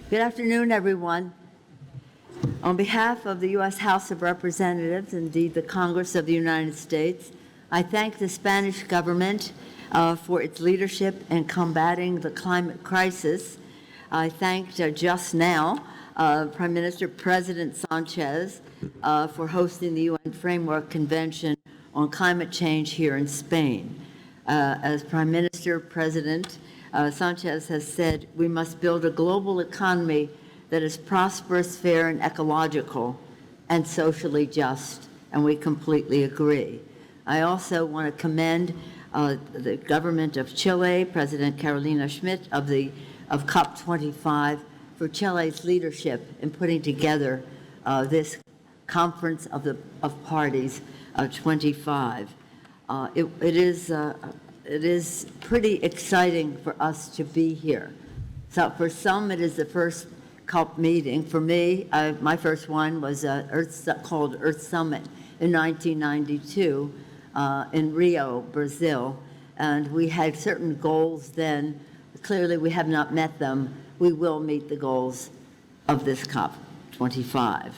Good afternoon, everyone. On behalf of the U.S. House of Representatives, indeed the Congress of the United States, I thank the Spanish government for its leadership in combating the climate crisis. I thanked just now Prime Minister President Sanchez for hosting the UN Framework Convention on Climate Change here in Spain. As Prime Minister President Sanchez has said, we must build a global economy that is prosperous, fair, and ecological, and socially just, and we completely agree. I also want to commend the government of Chile, President Carolina Schmidt of COP25, for Chile's leadership in putting together this Conference of Parties 25. It is pretty exciting for us to be here. So for some, it is the first COP meeting. For me, my first one was called Earth Summit in 1992 in Rio, Brazil, and we had certain goals then. Clearly, we have not met them. We will meet the goals of this COP25.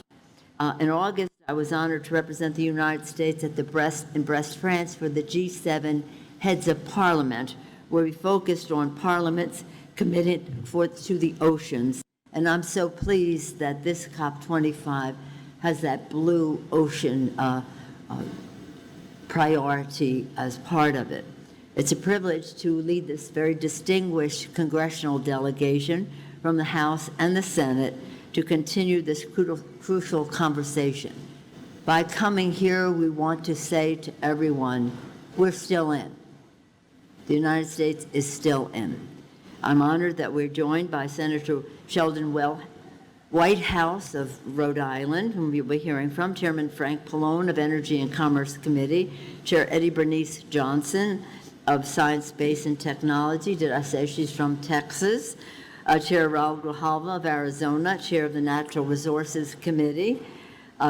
In August, I was honored to represent the United States at in Brest, France for the G7 Heads of Parliament, where we focused on parliaments committed to the oceans. And I'm so pleased that this COP25 has that blue ocean priority as part of it. It's a privilege to lead this very distinguished congressional delegation from the House and the Senate to continue this crucial conversation. By coming here, we want to say to everyone, we're still in. The United States is still in. I'm honored that we're joined by Senator Sheldon Whitehouse of Rhode Island, whom you'll be hearing from, Chairman Frank Pallone of Energy and Commerce Committee, Chair Eddie Bernice Johnson of Science, Space, and Technology. Did I say she's from Texas? Chair Raul Grijalva of Arizona, Chair of the Natural Resources Committee,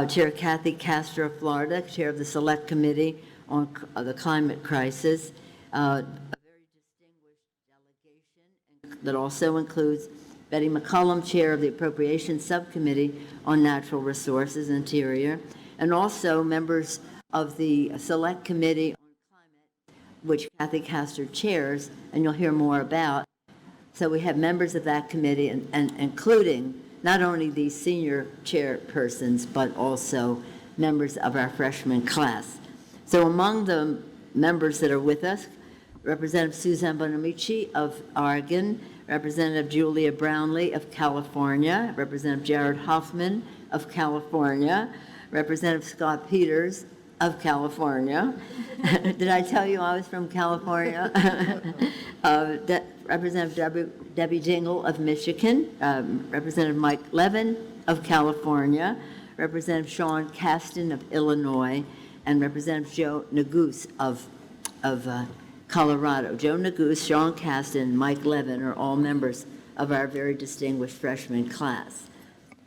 Chair Kathy Castro of Florida, Chair of the Select Committee on the Climate Crisis, a very distinguished delegation that also includes Betty McCollum, Chair of the Appropriations Subcommittee on Natural Resources, Interior, and also members of the Select Committee on Climate, which Kathy Castro chairs, and you'll hear more about. So we have members of that committee, and including not only these senior chairpersons, but also members of our freshman class. So among the members that are with us, Representative Suzanne Bonamici of Oregon, Representative Julia Brownlee of California, Representative Jared Hoffman of California, Representative Scott Peters of California. Did I tell you I was from California? Representative Debbie Jingle of Michigan, Representative Mike Levin of California, Representative Sean Casten of Illinois, and Representative Joe Neguse of Colorado. Joe Neguse, Sean Casten, and Mike Levin are all members of our very distinguished freshman class.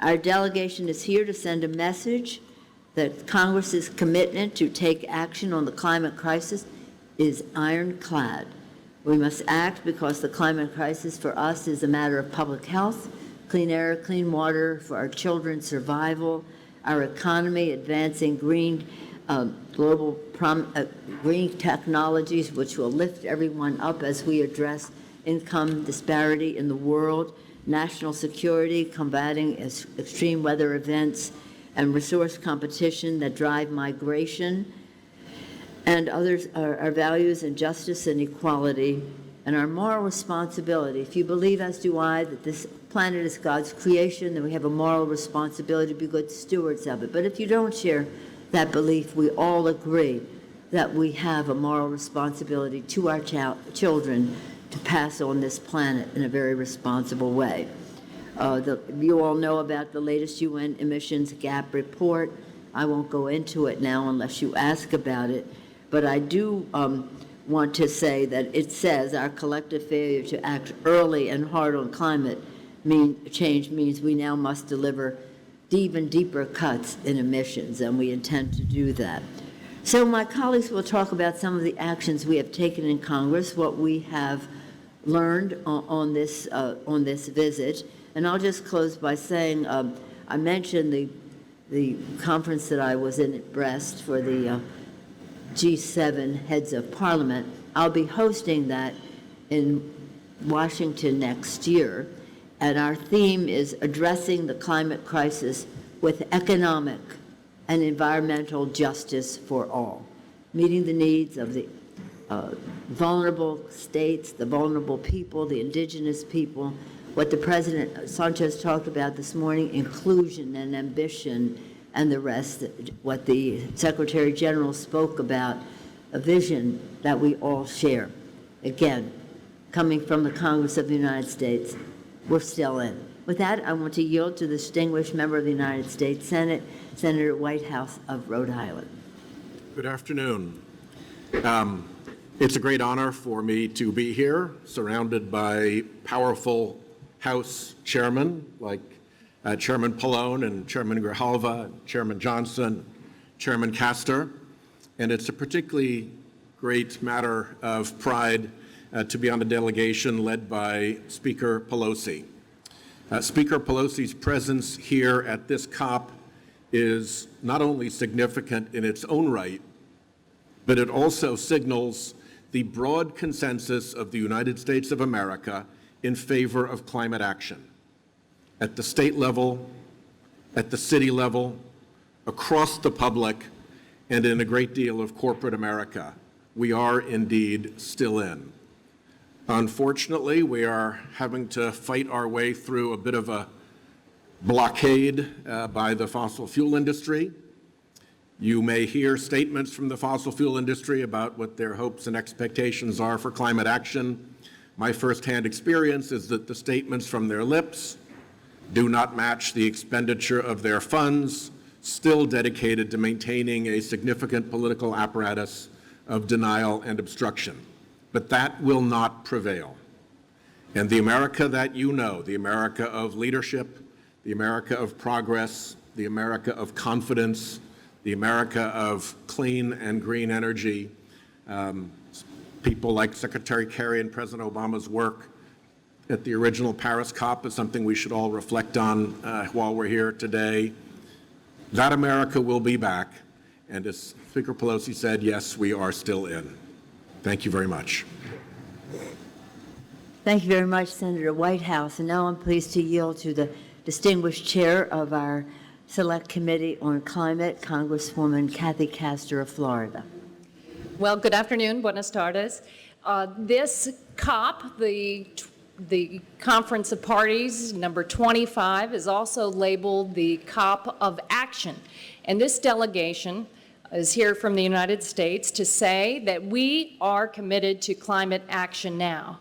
Our delegation is here to send a message that Congress's commitment to take action on the climate crisis is ironclad. We must act because the climate crisis for us is a matter of public health, clean air, clean water for our children's survival, our economy, advancing green green technologies which will lift everyone up as we address income disparity in the world, national security, combating extreme weather events, and resource competition that drive migration, and others, our values in justice and equality, and our moral responsibility. If you believe, as do I, that this planet is God's creation, then we have a moral responsibility to be good stewards of it. But if you don't share that belief, we all agree that we have a moral responsibility to our children to pass on this planet in a very responsible way. You all know about the latest UN emissions gap report. I won't go into it now unless you ask about it, but I do want to say that it says our collective failure to act early and hard on climate change means we now must deliver even deeper cuts in emissions, and we intend to do that. So my colleagues will talk about some of the actions we have taken in Congress, what we have learned on this visit, And I'll just close by saying, I mentioned the conference that I was in at Brest for the G7 heads of parliament. I'll be hosting that in Washington next year, and our theme is addressing the climate crisis with economic and environmental justice for all, meeting the needs of the vulnerable states, the vulnerable people, the indigenous people, what the President Sanchez talked about this morning, inclusion and ambition, and the rest, what the Secretary General spoke about, a vision that we all share. Again, coming from the Congress of the United States, we're still in. With that, I want to yield to the distinguished member of the United States Senate, Senator Whitehouse of Rhode Island. Good afternoon. It's a great honor for me to be here, surrounded by powerful House chairmen like Chairman Pallone and Chairman Grijalva, Chairman Johnson, Chairman Castor, and it's a particularly great matter of pride to be on a delegation led by Speaker Pelosi. Speaker Pelosi's presence here at this COP is not only significant in its own right, but it also signals the broad consensus of the United States of America in favor of climate action. At the state level, at the city level, across the public, and in a great deal of corporate America, we are indeed still in. Unfortunately, we are having to fight our way through a bit of a blockade by the fossil fuel industry. You may hear statements from the fossil fuel industry about what their hopes and expectations are for climate action. My firsthand experience is that the statements from their lips do not match the expenditure of their funds, still dedicated to maintaining a significant political apparatus of denial and obstruction. But that will not prevail. And the America that you know, the America of leadership, the America of progress, the America of confidence, the America of clean and green energy, people like Secretary Kerry and President Obama's work at the original Paris COP is something we should all reflect on while we're here today. That America will be back, and as Speaker Pelosi said, yes, we are still in. Thank you very much. Thank you very much, Senator Whitehouse. And now I'm pleased to yield to the distinguished chair of our Select Committee on Climate, Congresswoman Kathy Castor of Florida. Well, good afternoon. Buenas tardes. This COP, the Conference of Parties, number 25, is also labeled the COP of Action. And this delegation is here from the United States to say that we are committed to climate action now.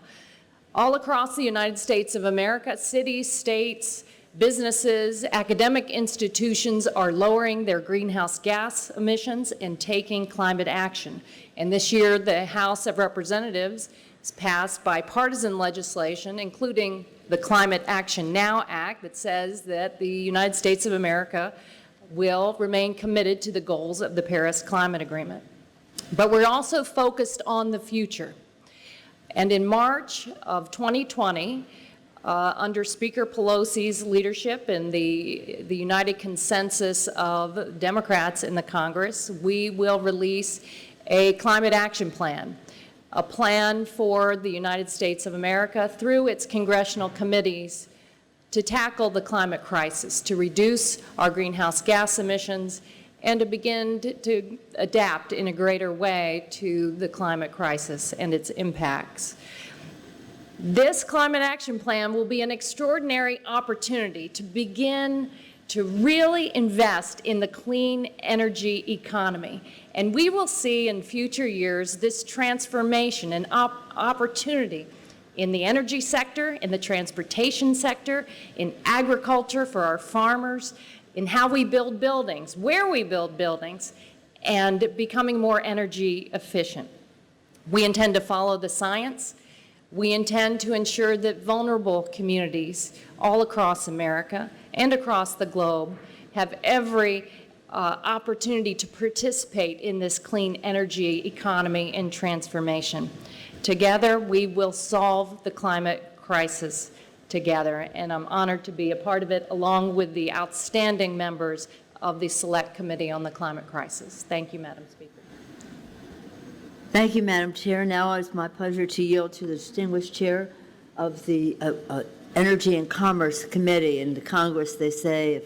All across the United States of America, cities, states, businesses, academic institutions are lowering their greenhouse gas emissions and taking climate action. And this year, the House of Representatives has passed bipartisan legislation, including the Climate Action Now Act, that says that the United States of America will remain committed to the goals of the Paris Climate Agreement. But we're also focused on the future. And in March of 2020, under Speaker Pelosi's leadership and the united consensus of Democrats in the Congress, we will release a climate action plan, a plan for the United States of America through its congressional committees to tackle the climate crisis, to reduce our greenhouse gas emissions, and to begin to adapt in a greater way to the climate crisis and its impacts. This climate action plan will be an extraordinary opportunity to begin to really invest in the clean energy economy. And we will see in future years this transformation and opportunity in the energy sector, in the transportation sector, in agriculture for our farmers, in how we build buildings, where we build buildings, and becoming more energy efficient. We intend to follow the science. We intend to ensure that vulnerable communities all across America and across the globe have every opportunity to participate in this clean energy economy and transformation. Together, we will solve the climate crisis together, and I'm honored to be a part of it, along with the outstanding members of the Select Committee on the Climate Crisis. Thank you, Madam Speaker. Thank you, Madam Chair. Now it's my pleasure to yield to the distinguished chair of the Energy and Commerce Committee. In the Congress, they say if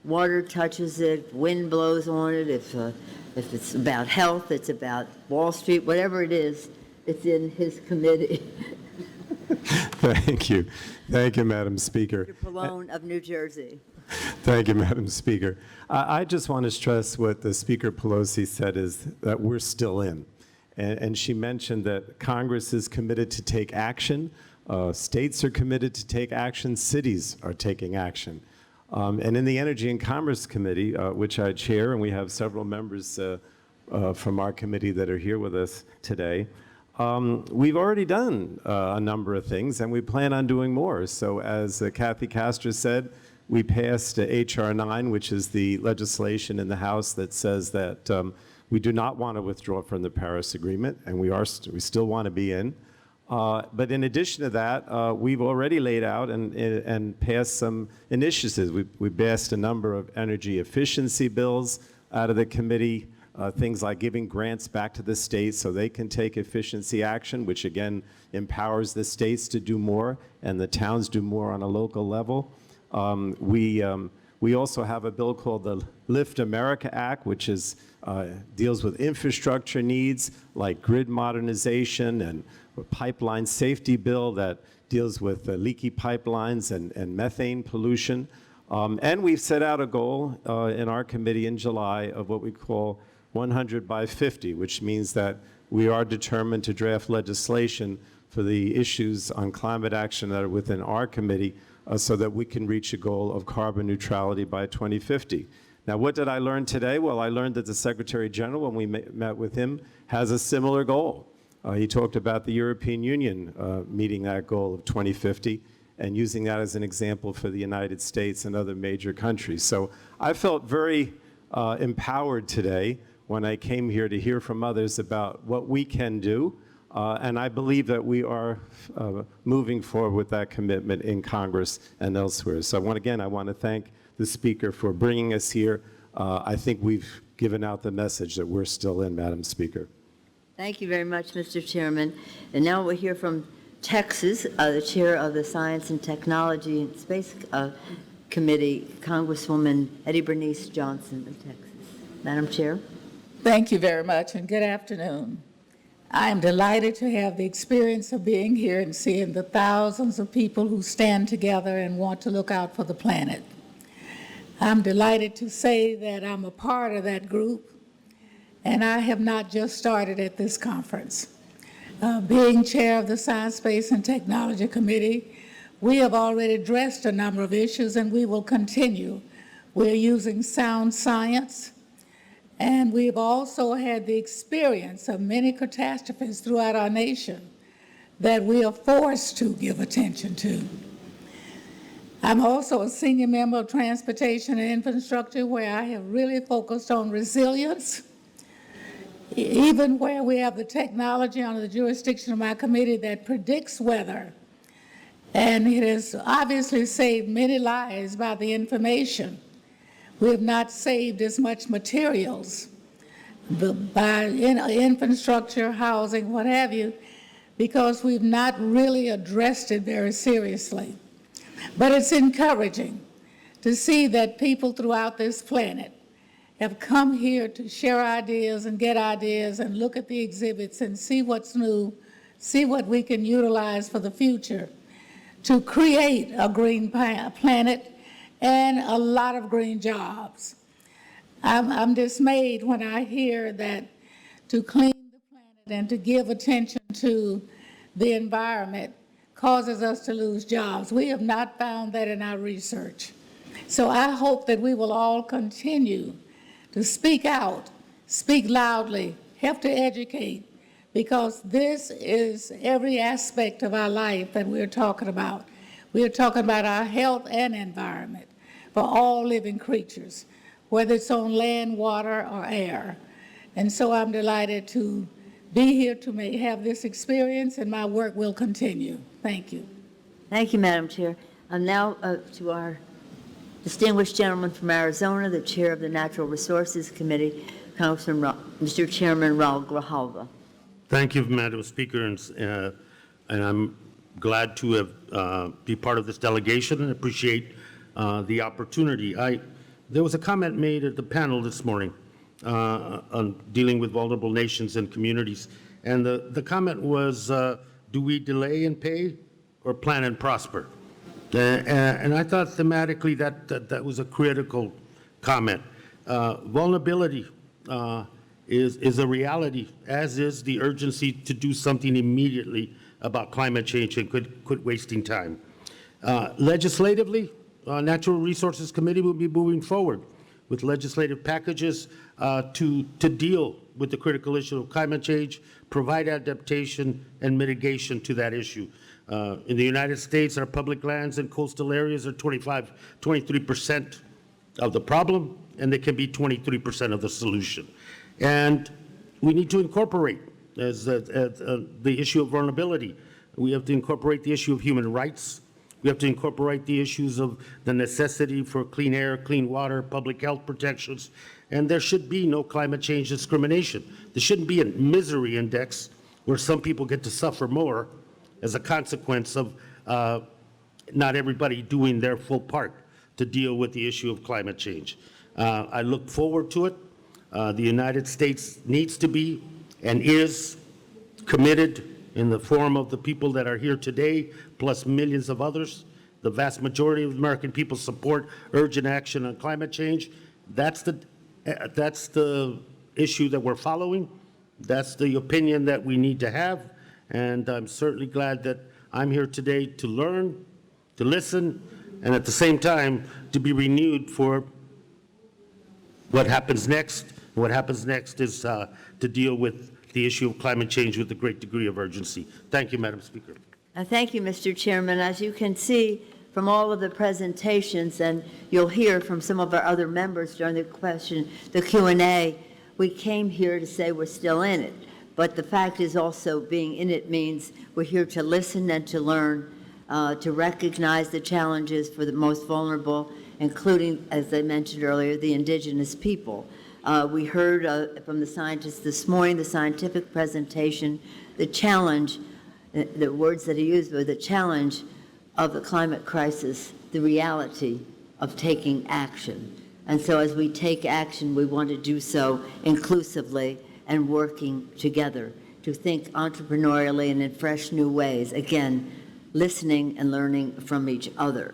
water touches it, wind blows on it, if it's about health, it's about Wall Street, whatever it is, it's in his committee. Thank you. Thank you, Madam Speaker. Mr. Pallone of New Jersey. Thank you, Madam Speaker. I just want to stress what the Speaker Pelosi said is that we're still in. And she mentioned that Congress is committed to take action. States are committed to take action. Cities are taking action. And in the Energy and Commerce Committee, which I chair, and we have several members from our committee that are here with us today, we've already done a number of things, and we plan on doing more. So as Kathy Castor said, we passed H.R. 9, which is the legislation in the House that says that we do not want to withdraw from the Paris Agreement, and we still want to be in. But in addition to that, we've already laid out and passed some initiatives. We passed a number of energy efficiency bills out of the committee, things like giving grants back to the states so they can take efficiency action, which again empowers the states to do more and the towns do more on a local level. We also have a bill called the Lift America Act, which deals with infrastructure needs like grid modernization, and a pipeline safety bill that deals with leaky pipelines and methane pollution. And we've set out a goal in our committee in July of what we call 100 by 50, which means that we are determined to draft legislation for the issues on climate action that are within our committee so that we can reach a goal of carbon neutrality by 2050. Now, what did I learn today? Well, I learned that the Secretary General, when we met with him, has a similar goal. He talked about the European Union meeting that goal of 2050 and using that as an example for the United States and other major countries. So I felt very empowered today when I came here to hear from others about what we can do. And I believe that we are moving forward with that commitment in Congress and elsewhere. So I want to thank the Speaker for bringing us here. I think we've given out the message that we're still in, Madam Speaker. Thank you very much, Mr. Chairman. And now we'll hear from Texas, the chair of the Science and Technology and Space Committee, Congresswoman Eddie Bernice Johnson of Texas. Madam Chair. Thank you very much, and good afternoon. I am delighted to have the experience of being here and seeing the thousands of people who stand together and want to look out for the planet. I'm delighted to say that I'm a part of that group, and I have not just started at this conference. Being chair of the Science, Space, and Technology Committee, we have already addressed a number of issues, and we will continue. We're using sound science, and we've also had the experience of many catastrophes throughout our nation that we are forced to give attention to. I'm also a senior member of Transportation and Infrastructure, where I have really focused on resilience, even where we have the technology under the jurisdiction of my committee that predicts weather. And it has obviously saved many lives by the information. We have not saved as much materials by infrastructure, housing, what have you, because we've not really addressed it very seriously. But it's encouraging to see that people throughout this planet have come here to share ideas and get ideas and look at the exhibits and see what's new, see what we can utilize for the future to create a green planet and a lot of green jobs. I'm dismayed when I hear that to clean the planet and to give attention to the environment causes us to lose jobs. We have not found that in our research. So I hope that we will all continue to speak out, speak loudly, help to educate, because this is every aspect of our life that we're talking about. We're talking about our health and environment for all living creatures, whether it's on land, water, or air. And so I'm delighted to be here to have this experience, and my work will continue. Thank you. Thank you, Madam Chair. Now to our distinguished gentleman from Arizona, the Chair of the Natural Resources Committee, Mr. Chairman Raul Grijalva. Thank you, Madam Speaker, and I'm glad to have be part of this delegation and appreciate the opportunity. There was a comment made at the panel this morning on dealing with vulnerable nations and communities, and the comment was, do we delay and pay or plan and prosper? And I thought thematically that was a critical comment. Vulnerability is a reality, as is the urgency to do something immediately about climate change and quit wasting time. Legislatively, Natural Resources Committee will be moving forward with legislative packages to deal with the critical issue of climate change, provide adaptation and mitigation to that issue. In the United States, our public lands and coastal areas are 23% of the problem, and they can be 23% of the solution. And we need to incorporate, as the issue of vulnerability, we have to incorporate the issue of human rights. We have to incorporate the issues of the necessity for clean air, clean water, public health protections, and there should be no climate change discrimination. There shouldn't be a misery index where some people get to suffer more as a consequence of not everybody doing their full part to deal with the issue of climate change. I look forward to it. The United States needs to be and is committed in the form of the people that are here today, plus millions of others. The vast majority of American people support urgent action on climate change. That's the issue that we're following. That's the opinion that we need to have. And I'm certainly glad that I'm here today to learn, to listen, and at the same time, to be renewed for what happens next. What happens next is to deal with the issue of climate change with a great degree of urgency. Thank you, Madam Speaker. Thank you, Mr. Chairman. As you can see from all of the presentations, and you'll hear from some of our other members during the Q&A, we came here to say we're still in it. But the fact is also being in it means we're here to listen and to learn, to recognize the challenges for the most vulnerable, including, as I mentioned earlier, the indigenous people. We heard from the scientists this morning, the scientific presentation, the challenge, the words that he used were the challenge of the climate crisis, the reality of taking action. And so as we take action, we want to do so inclusively and working together to think entrepreneurially and in fresh new ways, again, listening and learning from each other.